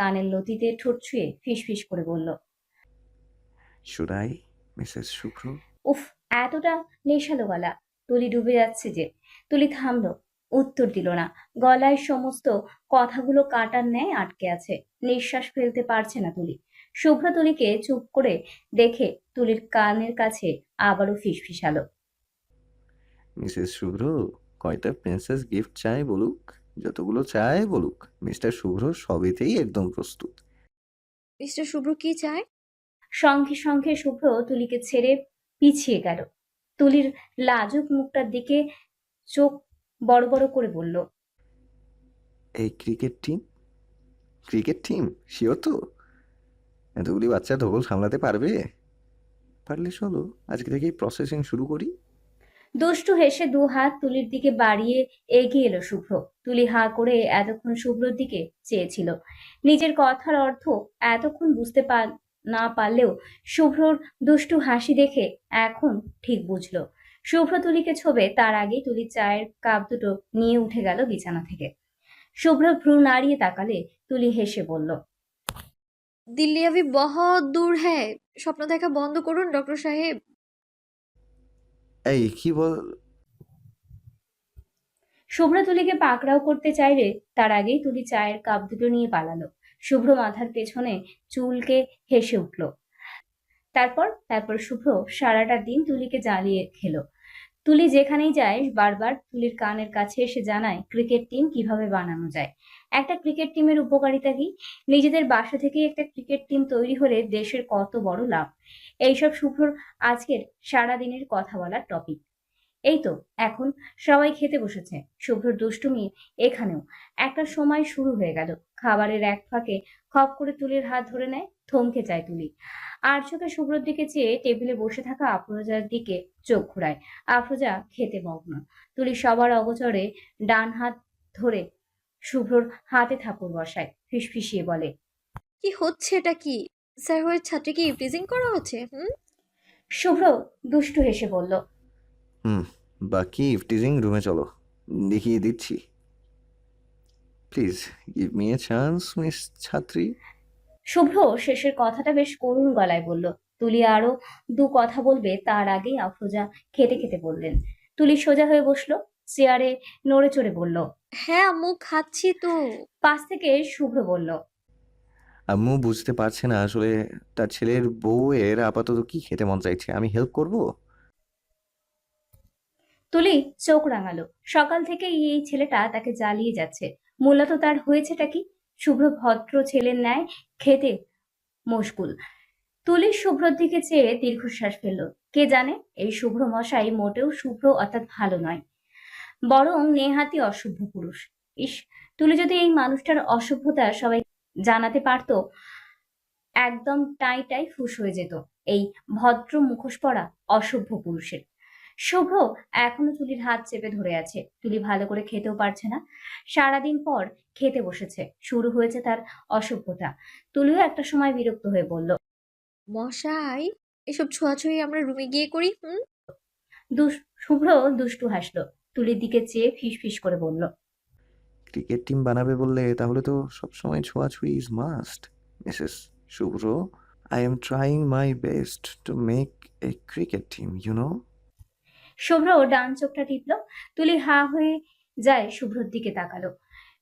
কানের লতিতে ঠোঁট ছুঁয়ে ফিসফিস করে বলল, শুড আই, মিসেস শুভ্র? উফ, এতটা নেশালো গলা। তুলি ডুবে যাচ্ছে যে। তুলি থামলো, উত্তর দিল না। গলায় সমস্ত কথাগুলো কাটার ন্যায় আটকে আছে। নিঃশ্বাস ফেলতে পারছে না তুলি। শুভ্র তুলিকে চুপ করে দেখে তুলির কানের কাছে আবারও ফিসফিসালো, মিসেস শুভ্র, কয়টা প্রিন্সেস গিফট চাই বলুক, যতগুলো চায় বলুক, মিস্টার শুভ্র সবেতেই একদম প্রস্তুত। মিস্টার শুভ্র কি চায়? সঙ্গে সঙ্গে শুভ্র তুলিকে ছেড়ে পিছিয়ে গেল। তুলির লাজুক মুখটার দিকে চোখ বড় বড় করে বলল, এই ক্রিকেট টিম শিওর তো? এতগুলি বাচ্চা ধকল সামলাতে পারবে? পারলে চলো আজকে থেকেই প্রসেসিং শুরু করি। দুষ্টু হেসে দু হাত তুলির দিকে বাড়িয়ে এগিয়ে এলো শুভ্র। তুলি হাঁ করে এতক্ষণ শুভ্রর দিকে চেয়েছিল। নিজের কথার অর্থ এতক্ষণ বুঝতে না পারলেও শুভ্রর দুষ্টু হাসি দেখে এখন ঠিক বুঝলো। শুভ্র তুলিকে ছোবে তার আগেই তুলি চায়ের কাপ দুটো নিয়ে উঠে গেল বিছানা থেকে। শুভ্র ভ্রু নাড়িয়ে তাকালে তুলি হেসে বলল, দিল্লি अभी बहुत दूर है। স্বপ্ন দেখা বন্ধ করুন ডক্টর সাহেব। এই কি বল? শুভ্র তুলিকে পাকড়াও করতে চাইলে তার আগেই তুলি চায়ের কাপ দুটো নিয়ে পালালো। শুভ্র মাথার পেছনে চুলকে হেসে উঠল। তারপর তারপর শুভ্র সারাটা দিন তুলিকে জ্বালিয়ে খেলো। তুলি যেখানেই যায় বারবার তুলির কানের কাছে এসে জানায় ক্রিকেট টিম কিভাবে বানানো যায়। একটা ক্রিকেট টিমের উপকারিতা কি? নিজেদের বাসা থেকেই একটা ক্রিকেট টিম তৈরি হলে দেশের কত বড় লাভ। এইসব শুভ্রর আজকের সারা দিনের কথা বলার টপিক। এই তো এখন সবাই খেতে বসেছে। শুভ্রর দুষ্টুমি এখানেও একটা সময় শুরু হয়ে গেল। খাবারের এক ফাঁকে খপ করে তুলির হাত ধরে নেয়। থমকে যায় তুলি। আর চোখে শুভ্রর দিকে চেয়ে টেবিলে বসে থাকা আফরোজার দিকে চোখ ঘুরায়। আফরোজা খেতে মগ্ন। তুলি সবার অগোচরে ডান হাত ধরে শুভ্রর হাতে থাপড় বসায়, ফিসফিসিয়ে বলে, কি হচ্ছে এটা কি? স্যার হয়ে ছাত্রীকে ইভটিজিং করা হচ্ছে? শুভ্র দুষ্টু হেসে বলল, হুম, বাকি ইফটিজিং রুমে চলো, দেখিয়ে দিচ্ছি। Please give me a chance miss ছাত্রী। শুভ্র শেষের কথাটা বেশ করুণ গলায় বলল। তুলি আরো দু কথা বলবে তার আগেই আফরোজা খেতে খেতে বললেন। তুলি সোজা হয়ে বসলো, চেয়ারে নড়ে চড়ে বলল। হ্যাঁ আম্মু, খাচ্ছি তো। পাশ থেকে শুভ্র বলল, আম্মু বুঝতে পারছে না আসলে তার ছেলের বউয়ের আপাতত কি খেতে মন চাইছে, আমি হেল্প করব। তুলি চোখ রাঙালো। সকাল থেকে এই ছেলেটা তাকে জ্বালিয়ে যাচ্ছে। মূলত তার হয়েছেটা কি? শুভ্র ভদ্র ছেলের ন্যায় খেতে মশগুল। তুলি শুভ্রর দিকে চেয়ে দীর্ঘশ্বাস ফেলল। কে জানে এই শুভ্র মশাই মোটেও শুভ্র অর্থাৎ ভালো নয়, বরং নেহাতি অসভ্য পুরুষ। ইস, তুলি যদি এই মানুষটার অসভ্যতা সবাই জানাতে পারতো, একদম টাই টাই ফুস হয়ে যেত এই ভদ্র মুখোশ পরা অসভ্য পুরুষের। শুভ্র এখনো তুলির হাত চেপে ধরে আছে। তুলি ভালো করে খেতেও পারছে না। সারাদিন পর খেতে বসেছে, শুরু হয়েছে তার অসভ্যতা। তুলিও একটা সময় বিরক্ত হয়ে বলল, মশাই, এসব ছোঁয়াছুঁয়ি আমরা রুমে গিয়ে করি। শুভ্র দুষ্টু হাসলো। তুলির দিকে চেয়ে ফিস ফিস করে বলল, ক্রিকেট টিম বানাবে বললে তাহলে তো সবসময় ছোঁয়াছুঁই is must, Mrs Shubhra. I am trying my best to make a cricket team, you know. Shubhra ডান চোখটা টিপল। তুলি হা হয়ে যায় শুভ্রর দিকে তাকালো।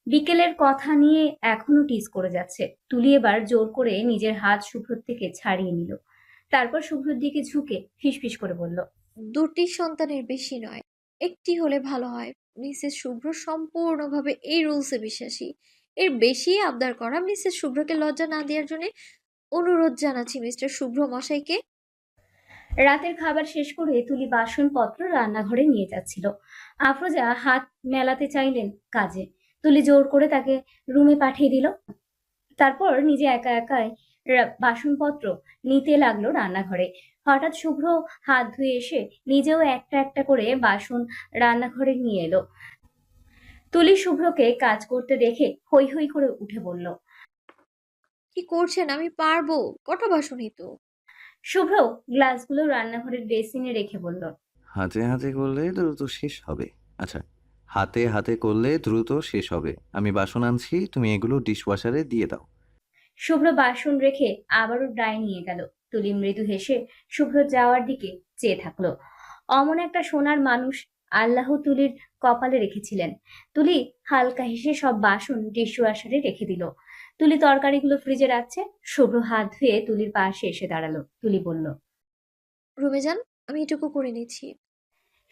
বিকেলের কথা নিয়ে এখনো টিজ করে যাচ্ছে। তুলি এবার জোর করে নিজের হাত শুভ্রর থেকে ছাড়িয়ে নিল। তারপর শুভ্রর দিকে ঝুঁকে ফিসফিস করে বলল, দুটি সন্তানের বেশি নয়, একটি হলে ভালো হয়। মিসেস শুভ্র সম্পূর্ণভাবে এই রুলসে বিশ্বাসী। এর বেশি আবদার করা মিসেস শুভ্রকে লজ্জা না দেওয়ার জন্য অনুরোধ জানাচ্ছি মিস্টার শুভ্র মশাইকে। রাতের খাবার শেষ করে তুলি বাসনপত্র রান্নাঘরে নিয়ে যাচ্ছিল। আফরোজা হাত মেলাতে চাইলেন কাজে। তুলি জোর করে তাকে রুমে পাঠিয়ে দিল। তারপর নিজে একা একাই বাসনপত্র নিতে লাগলো রান্নাঘরে। হঠাৎ শুভ্র হাত ধুয়ে এসে নিজেও একটা একটা করে বাসন রান্নাঘরে নিয়ে এলো। তুলি শুভ্রকে কাজ করতে দেখে হৈ হৈ করে উঠে বলল। কি করছেন? আমি পারবো, কটা বাসনই তো। শুভ্র গ্লাসগুলো রান্নাঘরের বেসিনে রেখে বলল, হাতে হাতে করলে দ্রুত শেষ হবে। আচ্ছা, হাতে হাতে করলে দ্রুত শেষ হবে। আমি বাসন আনছি, তুমি এগুলো ডিশওয়াশারে দিয়ে দাও। শুভ্র বাসন রেখে আবারও ডায়ে নিয়ে গেল। তুলি মৃদু হেসে শুভ্র যাওয়ার দিকে চেয়ে থাকলো। অমন একটা সোনার মানুষ আল্লাহ তুলির কপালে রেখেছিলেন। তুলি হালকা হেসে সব বাসন ডিশ ওয়াশারে রেখে দিল। তুলি তরকারিগুলো ফ্রিজে রাখছে। শুভ্র হাত ধুয়ে তুলির পাশে এসে দাঁড়ালো। তুলি বলল। রুমে যান, আমি এটুকু করে নিচ্ছি।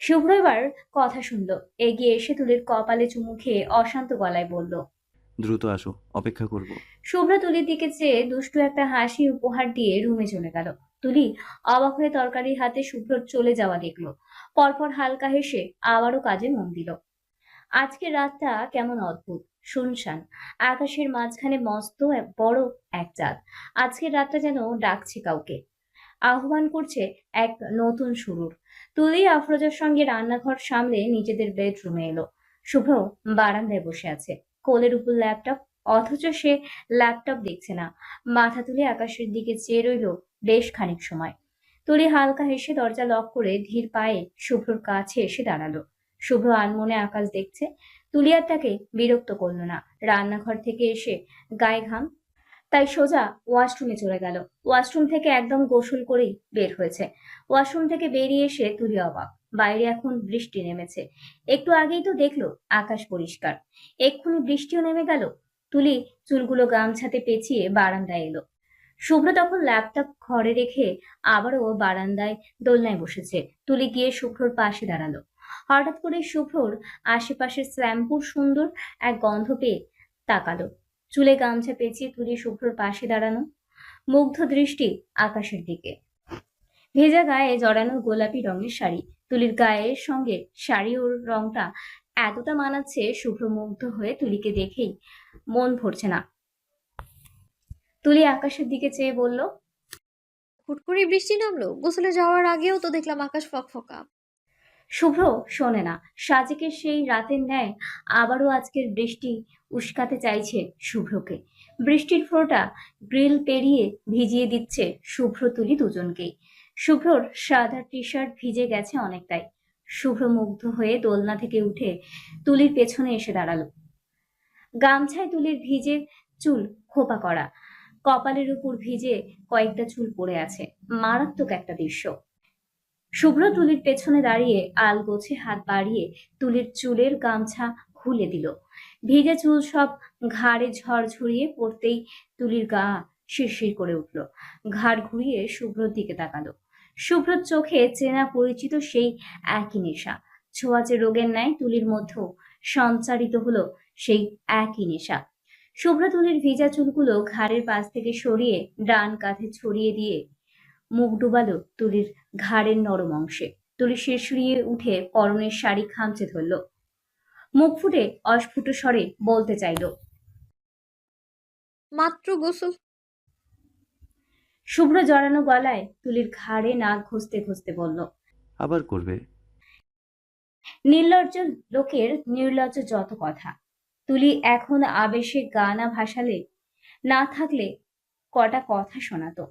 শুভ্র এবার কথা শুনলো। এগিয়ে এসে তুলির কপালে চুমু খেয়ে অশান্ত গলায় বলল। দ্রুত আসো, অপেক্ষা করব। শুভ্র তুলির দিকে চেয়ে দুষ্টু একটা হাসি উপহার দিয়ে রুমে চলে গেল। তুলি অবাক হয়ে তরকারির হাতে শুভ্রর চলে যাওয়া দেখলো। পরপর হালকা হেসে আবারও কাজে মন দিল। আজকের রাতটা কেমন অদ্ভুত, শুনশান। আকাশের মাঝখানে মস্ত বড় এক চাঁদ। আজকের রাতটা যেন ডাকছে কাউকে, আহ্বান করছে এক নতুন শুরুর। তুলি আফরোজার সঙ্গে রান্নাঘর সামলে নিজেদের বেডরুমে এলো। শুভ্র বারান্দায় বসে আছে, কোলের উপর ল্যাপটপ। অথচ সে ল্যাপটপ দেখছে না, মাথা তুলে আকাশের দিকে চেয়ে রইল বেশ খানিক সময়। তুলি হালকা হেসে দরজা লক করে ধীর পায়ে শুভ্রর কাছে এসে দাঁড়ালো। শুভ্র আনমনে আকাশ দেখছে। তুলি আর তাকে বিরক্ত করলো না। রান্নাঘর থেকে এসে গায়ে ঘাম, তাই সোজা ওয়াশরুমে চলে গেল। ওয়াশরুম থেকে একদম গোসল করেই বের হয়েছে। ওয়াশরুম থেকে বেরিয়ে এসে তুলি অবাক, বাইরে এখন বৃষ্টি নেমেছে। একটু আগেই তো দেখলো আকাশ পরিষ্কার, এক্ষুনি বৃষ্টিও নেমে গেল। তুলি চুলগুলো গামছাতে পেঁচিয়ে বারান্দায় এলো। শুভ্র তখন ল্যাপটপ ঘরে রেখে আবারও বারান্দায় দোলনায় বসেছে। তুলি গিয়ে শুভ্রর পাশে দাঁড়ালো। হঠাৎ করে শুভ্রর আশেপাশে শ্যাম্পুর সুন্দর এক গন্ধ পেয়ে তাকালো। চুলে গামছা পেঁচিয়ে তুলি শুভ্রর পাশে দাঁড়ানো, মুগ্ধ দৃষ্টি আকাশের দিকে। ভেজা গায়ে জড়ানো গোলাপি রঙের শাড়ি। তুলির গায়ের সঙ্গে শাড়ির রংটা এতটা মানাচ্ছে, শুভ্র মুগ্ধ হয়ে তুলিকে দেখেই মন ভরছে না। তুলি আকাশের দিকে চেয়ে বলল। হুট করে বৃষ্টি নামলো? গোসলে যাওয়ার আগেও তো দেখলাম আকাশ ফকফকা। শুভ্র শোনে না। সাজেকের সেই রাতের ন্যায় আবারও আজকের বৃষ্টি উস্কাতে চাইছে শুভ্রকে। বৃষ্টির ফোঁটা গ্রিল পেরিয়ে ভিজিয়ে দিচ্ছে শুভ্র তুলি দুজনকেই। শুভ্রর সাদা টি শার্ট ভিজে গেছে অনেকটাই। শুভ্র মুগ্ধ হয়ে দোলনা থেকে উঠে তুলির পেছনে এসে দাঁড়ালো। গামছায় তুলির ভিজে চুল খোপা করা, কপালের উপর ভিজে কয়েকটা চুল পড়ে আছে। মারাত্মক একটা দৃশ্য। শুভ্র তুলির পেছনে দাঁড়িয়ে আলগোছে হাত বাড়িয়ে তুলির চুলের গামছা খুলে দিল। ভিজে চুল সব ঘাড়ে ঝরঝরিয়ে পড়তেই তুলির গা শিরশির করে উঠল। ঘাড় ঘুরিয়ে শুভ্রর দিকে তাকালো। শুভ্রর চোখে চেনা পরিচিত সেই একই নেশা। ছোঁয়াচে রোগের ন্যায় তুলির মধ্যেও সঞ্চারিত হলো সেই একই নেশা। শুভ্র তুলির ভিজা চুলগুলো ঘাড়ের পাশ থেকে সরিয়ে ডান কাঁধে ছড়িয়ে দিয়ে মুখ ডুবালো তুলির ঘাড়ের নরম অংশে। তুলি শিরশিরিয়ে উঠে পরনের শাড়ি খামচে ধরল। মুখ ফুটে অস্ফুট স্বরে বলতে চাইল। মাত্র গোসল। শুভ্র জড়ানো গলায় তুলির ঘাড়ে নাক ঘষতে ঘষতে বলল। আবার করবে? নির্লজ্জ লোকের নির্লজ্জ যত কথা। তুলি এখন আবেশে গা না ভাসালে, না থাকলে কটা কথা শোনাতো।